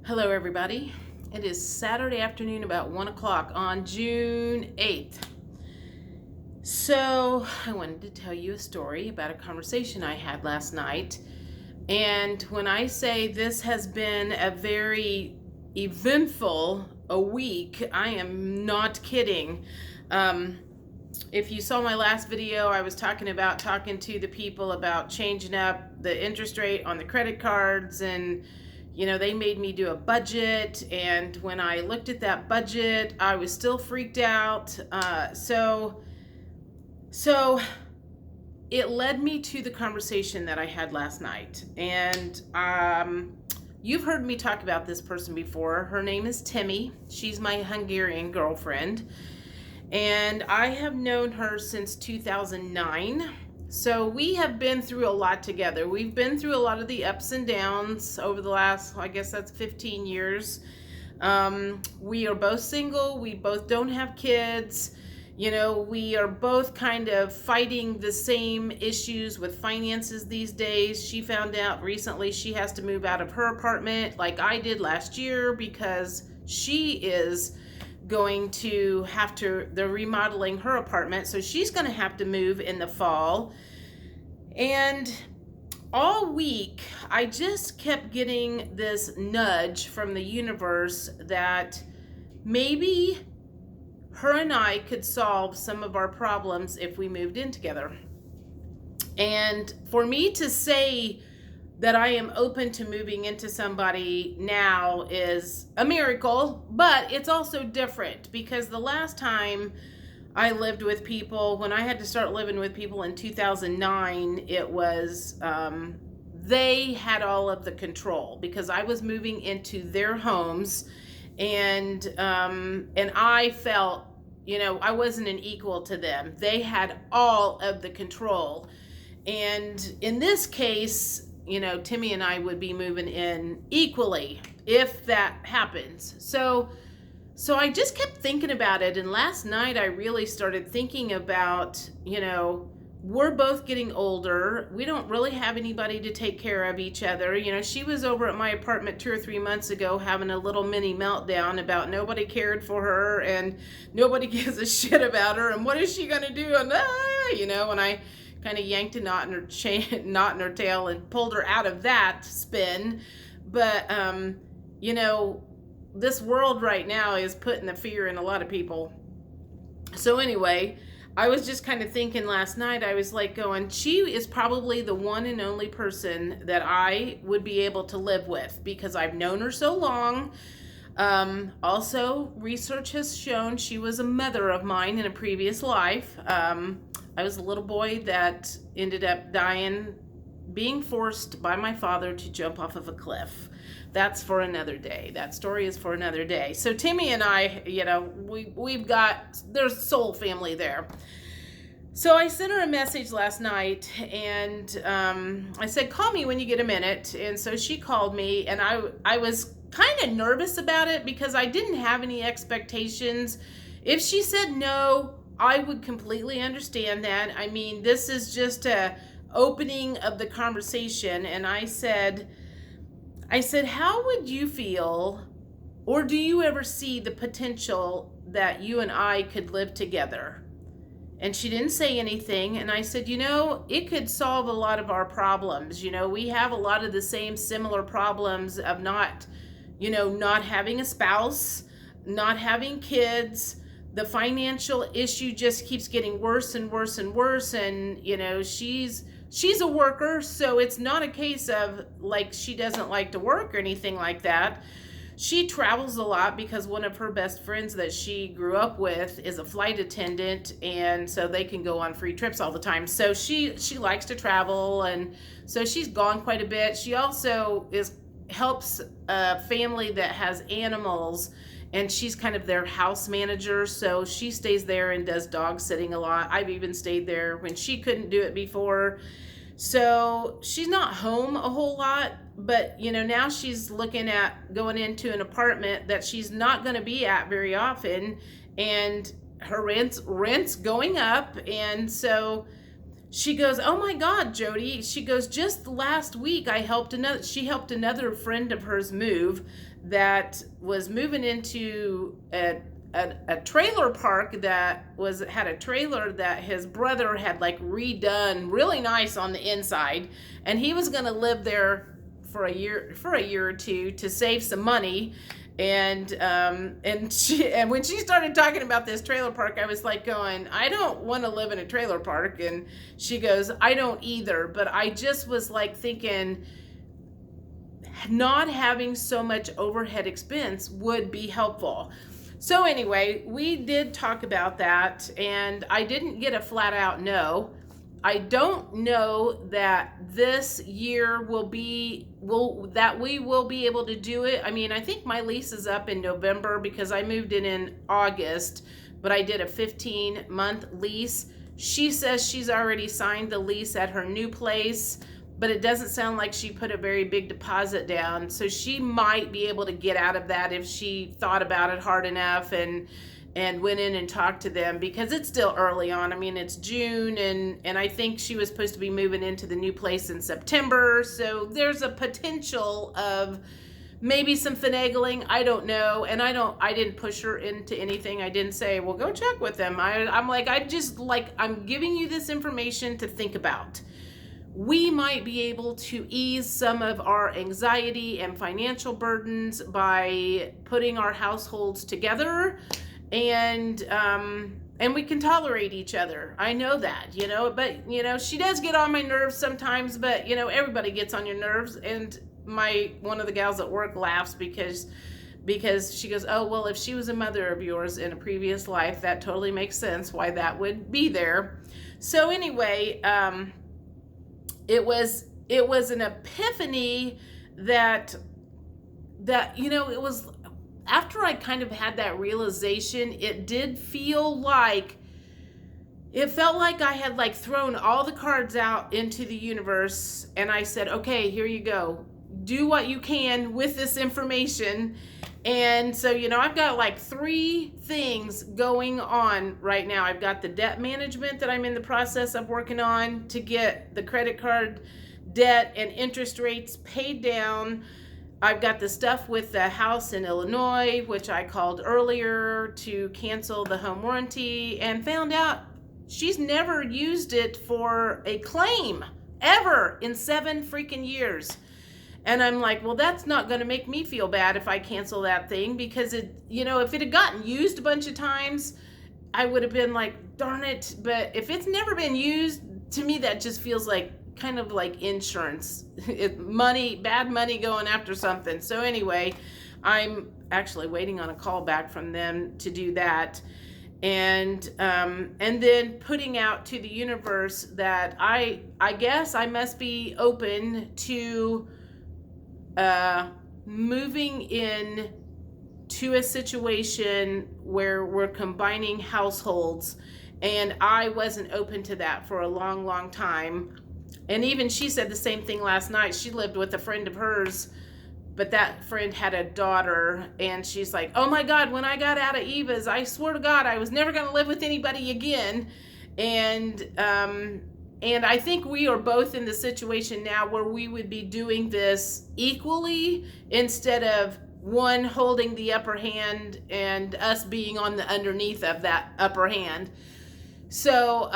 Hello everybody. It is Saturday afternoon about 1 o'clock on June 8th. So I wanted to tell you a story about a conversation I had last night. And when I say this has been a very eventful week, I am not kidding. If you saw my last video, I was talking to the people about changing up the interest rate on the credit cards, and they made me do a budget, and when I looked at that budget, I was still freaked out. So it led me to the conversation that I had last night. And you've heard me talk about this person before. Her name is Timmy. She's my Hungarian girlfriend. And I have known her since 2009. So we have been through a lot together. We've been through a lot of the ups and downs over the last, I guess that's 15 years. We are both single. We both don't have kids. We are both kind of fighting the same issues with finances these days. She found out recently she has to move out of her apartment like I did last year because she is going to they're remodeling her apartment, so she's going to have to move in the fall. And all week I just kept getting this nudge from the universe that maybe her and I could solve some of our problems if we moved in together. And for me to say that I am open to moving into somebody now is a miracle, but it's also different because the last time I lived with people, when I had to start living with people in 2009, it was, they had all of the control because I was moving into their homes, and I felt, I wasn't an equal to them. They had all of the control. And in this case, Timmy and I would be moving in equally if that happens. So I just kept thinking about it. And last night I really started thinking about, we're both getting older. We don't really have anybody to take care of each other. She was over at my apartment 2 or 3 months ago having a little mini meltdown about nobody cared for her and nobody gives a shit about her. And what is she going to do? And, and I kind of yanked a knot in her tail and pulled her out of that spin. But, this world right now is putting the fear in a lot of people. So anyway, I was just kind of thinking last night, I was like going, she is probably the one and only person that I would be able to live with because I've known her so long. Also, research has shown she was a mother of mine in a previous life. I was a little boy that ended up being forced by my father to jump off of a cliff. That's for another day. That story is for another day. So Timmy and I, there's soul family there. So I sent her a message last night, and I said, call me when you get a minute. And so she called me, and I was kind of nervous about it because I didn't have any expectations. If she said no, I would completely understand that. I mean, this is just a opening of the conversation. And I said, how would you feel, or do you ever see the potential that you and I could live together? And she didn't say anything. And I said, it could solve a lot of our problems. We have a lot of the same similar problems of not having a spouse, not having kids. The financial issue just keeps getting worse and worse and worse. And, she's a worker, so it's not a case of like she doesn't like to work or anything like that. She travels a lot because one of her best friends that she grew up with is a flight attendant, and so they can go on free trips all the time. So she likes to travel, and so she's gone quite a bit. She also helps a family that has animals, and she's kind of their house manager, so she stays there and does dog sitting a lot. I've even stayed there when she couldn't do it before. So she's not home a whole lot, but now she's looking at going into an apartment that she's not going to be at very often, and her rent's going up. And so she goes, "Oh my God, Jody." She goes, "Just last week she helped another friend of hers move that was moving into a trailer park that had a trailer that his brother had like redone really nice on the inside, and he was going to live there for a year or two to save some money." And when she started talking about this trailer park, I was like going, "I don't want to live in a trailer park." And she goes, "I don't either." But I just was like thinking, not having so much overhead expense would be helpful. So anyway, we did talk about that, and I didn't get a flat out no. I don't know that this year that we will be able to do it. I mean, I think my lease is up in November because I moved in August, but I did a 15-month lease. She says she's already signed the lease at her new place, but it doesn't sound like she put a very big deposit down. So she might be able to get out of that if she thought about it hard enough and went in and talked to them, because it's still early on. I mean, it's June, and I think she was supposed to be moving into the new place in September. So there's a potential of maybe some finagling. I don't know. And I didn't push her into anything. I didn't say, well, go check with them. I'm giving you this information to think about. We might be able to ease some of our anxiety and financial burdens by putting our households together, and we can tolerate each other. I know that, but she does get on my nerves sometimes, but everybody gets on your nerves. And one of the gals at work laughs because she goes, "Oh, well, if she was a mother of yours in a previous life, that totally makes sense why that would be there." So anyway, it was an epiphany that it was after I kind of had that realization. It felt like I had like thrown all the cards out into the universe, and I said, "Okay, here you go. Do what you can with this information." And so, I've got like 3 things going on right now. I've got the debt management that I'm in the process of working on to get the credit card debt and interest rates paid down. I've got the stuff with the house in Illinois, which I called earlier to cancel the home warranty, and found out she's never used it for a claim ever in 7 freaking years. And I'm like, well, that's not going to make me feel bad if I cancel that thing, because if it had gotten used a bunch of times, I would have been like, darn it. But if it's never been used, to me, that just feels like kind of like insurance, bad money going after something. So anyway, I'm actually waiting on a call back from them to do that. And then putting out to the universe that I guess I must be open to moving in to a situation where we're combining households. And I wasn't open to that for a long, long time. And even she said the same thing last night. She lived with a friend of hers, but that friend had a daughter, and she's like, "Oh my God, when I got out of Eva's, I swear to God, I was never going to live with anybody again." And I think we are both in the situation now where we would be doing this equally, instead of one holding the upper hand and us being on the underneath of that upper hand. So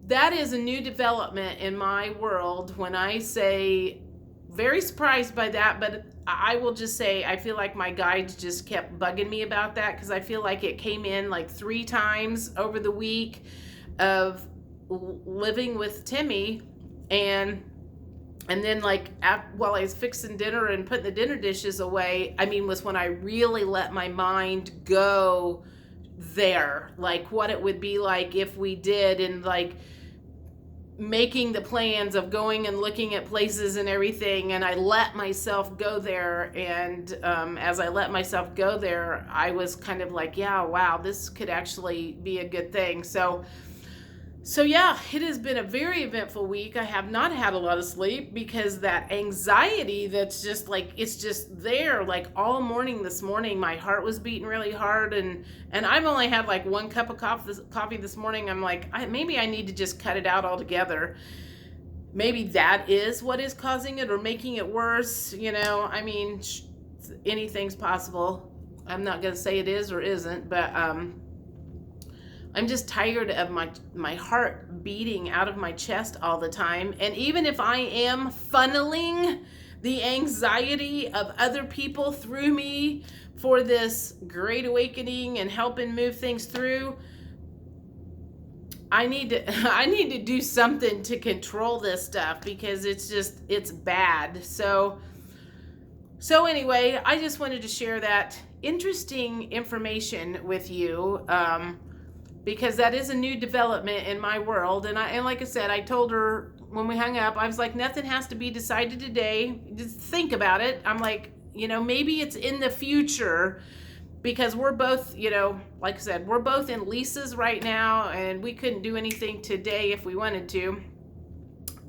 that is a new development in my world. When I say very surprised by that, but I will just say I feel like my guides just kept bugging me about that, because I feel like it came in like 3 times over the week of living with Timmy, and then like while I was fixing dinner and putting the dinner dishes away, was when I really let my mind go there, like what it would be like if we did, and like making the plans of going and looking at places and everything. And I let myself go there, and as I let myself go there, I was kind of like, yeah, wow, this could actually be a good thing. So So yeah, it has been a very eventful week. I have not had a lot of sleep because that anxiety that's just like, it's just there like all morning this morning. My heart was beating really hard, and I've only had like 1 cup of coffee this morning. I'm like, maybe I need to just cut it out altogether. Maybe that is what is causing it or making it worse. I mean, anything's possible. I'm not going to say it is or isn't, but I'm just tired of my heart beating out of my chest all the time. And even if I am funneling the anxiety of other people through me for this great awakening and helping move things through, I need to do something to control this stuff, because it's bad. So anyway, I just wanted to share that interesting information with you, because that is a new development in my world. And like I said, I told her when we hung up, I was like, nothing has to be decided today. Just think about it. I'm like, maybe it's in the future, because we're both, like I said, we're both in leases right now, and we couldn't do anything today if we wanted to.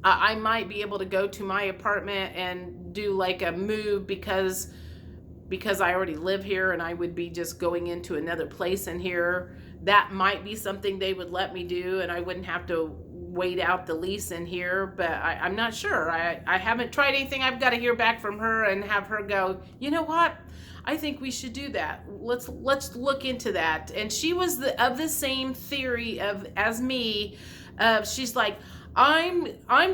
I might be able to go to my apartment and do like a move because I already live here, and I would be just going into another place in here. That might be something they would let me do, and I wouldn't have to wait out the lease in here, but I'm not sure. I haven't tried anything. I've got to hear back from her and have her go, you know what? I think we should do that. Let's look into that. And she was of the same theory as me. She's like, I'm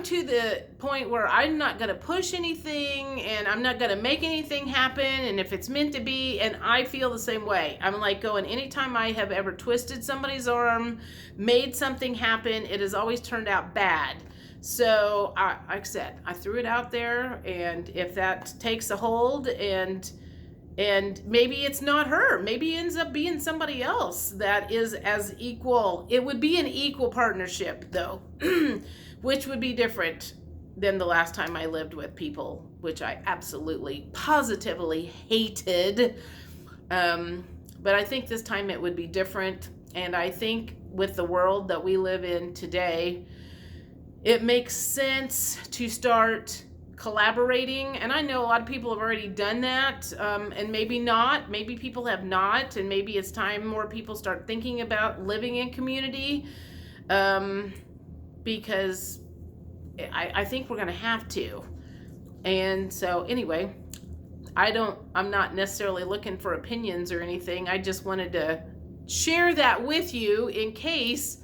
to the point where I'm not going to push anything, and I'm not going to make anything happen, and if it's meant to be. And I feel the same way. I'm like going, anytime I have ever twisted somebody's arm, made something happen, it has always turned out bad. So like I said, I threw it out there, and if that takes a hold, and maybe it's not her, maybe it ends up being somebody else that is as equal. It would be an equal partnership though, which would be different than the last time I lived with people, which I absolutely positively hated. But I think this time it would be different. And I think with the world that we live in today, it makes sense to start collaborating. And I know a lot of people have already done that, and maybe not. Maybe people have not, and maybe it's time more people start thinking about living in community, because I think we're going to have to. And so anyway, I'm not necessarily looking for opinions or anything. I just wanted to share that with you in case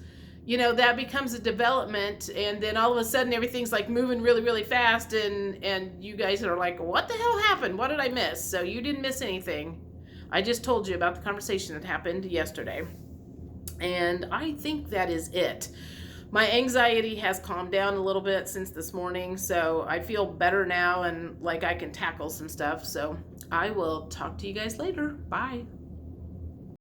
that becomes a development, and then all of a sudden everything's like moving really, really fast, and you guys are like, what the hell happened? What did I miss? So you didn't miss anything. I just told you about the conversation that happened yesterday. And I think that is it. My anxiety has calmed down a little bit since this morning, so I feel better now, and like I can tackle some stuff. So I will talk to you guys later. Bye.